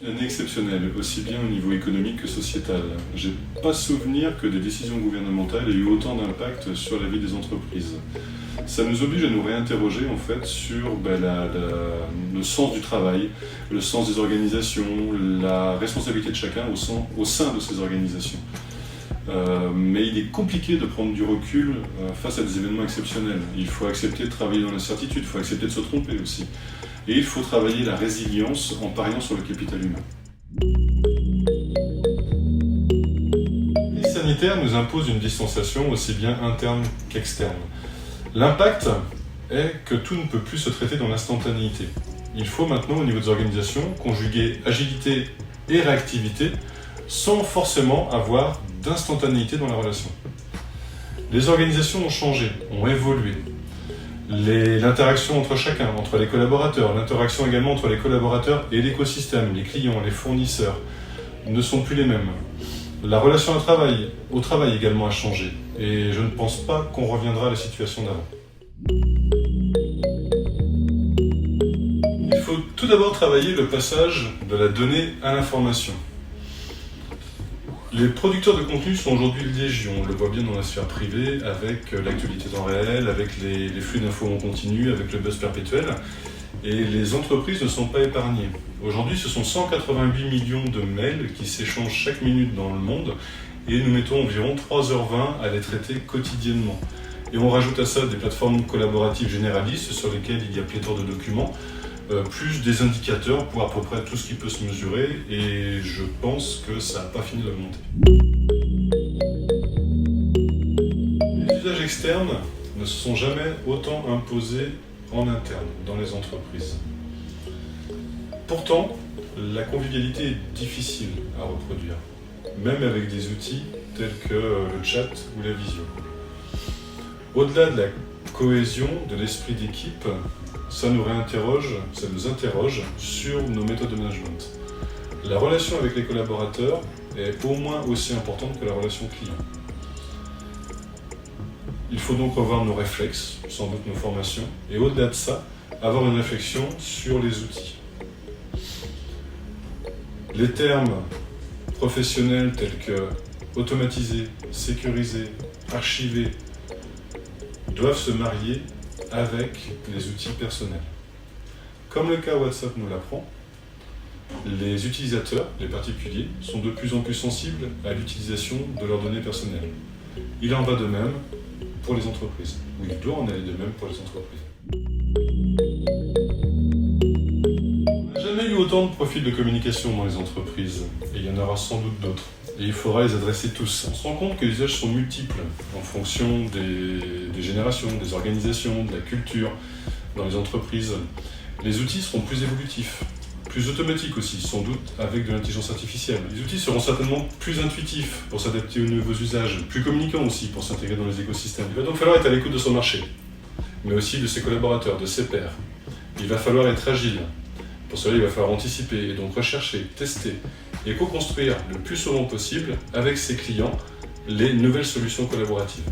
Une année exceptionnelle, aussi bien au niveau économique que sociétal. J'ai pas souvenir que des décisions gouvernementales aient eu autant d'impact sur la vie des entreprises. Ça nous oblige à nous réinterroger en fait sur le sens du travail, le sens des organisations, la responsabilité de chacun au sein de ces organisations. Mais il est compliqué de prendre du recul face à des événements exceptionnels. Il faut accepter de travailler dans l'incertitude, il faut accepter de se tromper aussi. Et il faut travailler la résilience en pariant sur le capital humain. Les sanitaires nous imposent une distanciation aussi bien interne qu'externe. L'impact est que tout ne peut plus se traiter dans l'instantanéité. Il faut maintenant, au niveau des organisations, conjuguer agilité et réactivité sans forcément avoir d'instantanéité dans la relation. Les organisations ont changé, ont évolué. L'interaction entre chacun, entre les collaborateurs, l'interaction également entre les collaborateurs et l'écosystème, les clients, les fournisseurs, ne sont plus les mêmes. La relation au travail également a changé, et je ne pense pas qu'on reviendra à la situation d'avant. Il faut tout d'abord travailler le passage de la donnée à l'information. Les producteurs de contenu sont aujourd'hui légion, on le voit bien dans la sphère privée, avec l'actualité temps réel, avec les flux d'infos en continu, avec le buzz perpétuel. Et les entreprises ne sont pas épargnées. Aujourd'hui, ce sont 188 millions de mails qui s'échangent chaque minute dans le monde, et nous mettons environ 3h20 à les traiter quotidiennement. Et on rajoute à ça des plateformes collaboratives généralistes sur lesquelles il y a pléthore de documents, plus des indicateurs pour à peu près tout ce qui peut se mesurer, et je pense que ça n'a pas fini d'augmenter. Les usages externes ne se sont jamais autant imposés en interne, dans les entreprises. Pourtant, la convivialité est difficile à reproduire, même avec des outils tels que le chat ou la visio. Au-delà de la cohésion, de l'esprit d'équipe, ça nous interroge sur nos méthodes de management. La relation avec les collaborateurs est au moins aussi importante que la relation client. Il faut donc revoir nos réflexes, sans doute nos formations, et au-delà de ça, avoir une réflexion sur les outils. Les termes professionnels tels que automatiser, sécuriser, archiver doivent se marier avec les outils personnels. Comme le cas WhatsApp nous l'apprend, les utilisateurs, les particuliers, sont de plus en plus sensibles à l'utilisation de leurs données personnelles. Il en va de même pour les entreprises, ou il doit en aller de même pour les entreprises. On n'a jamais eu autant de profils de communication dans les entreprises, et il y en aura sans doute d'autres. Et il faudra les adresser tous. On se rend compte que les usages sont multiples en fonction des générations, des organisations, de la culture dans les entreprises. Les outils seront plus évolutifs, plus automatiques aussi, sans doute avec de l'intelligence artificielle. Les outils seront certainement plus intuitifs pour s'adapter aux nouveaux usages, plus communicants aussi pour s'intégrer dans les écosystèmes. Il va donc falloir être à l'écoute de son marché, mais aussi de ses collaborateurs, de ses pairs. Il va falloir être agile. Pour cela, il va falloir anticiper et donc rechercher, tester et co-construire le plus souvent possible avec ses clients les nouvelles solutions collaboratives.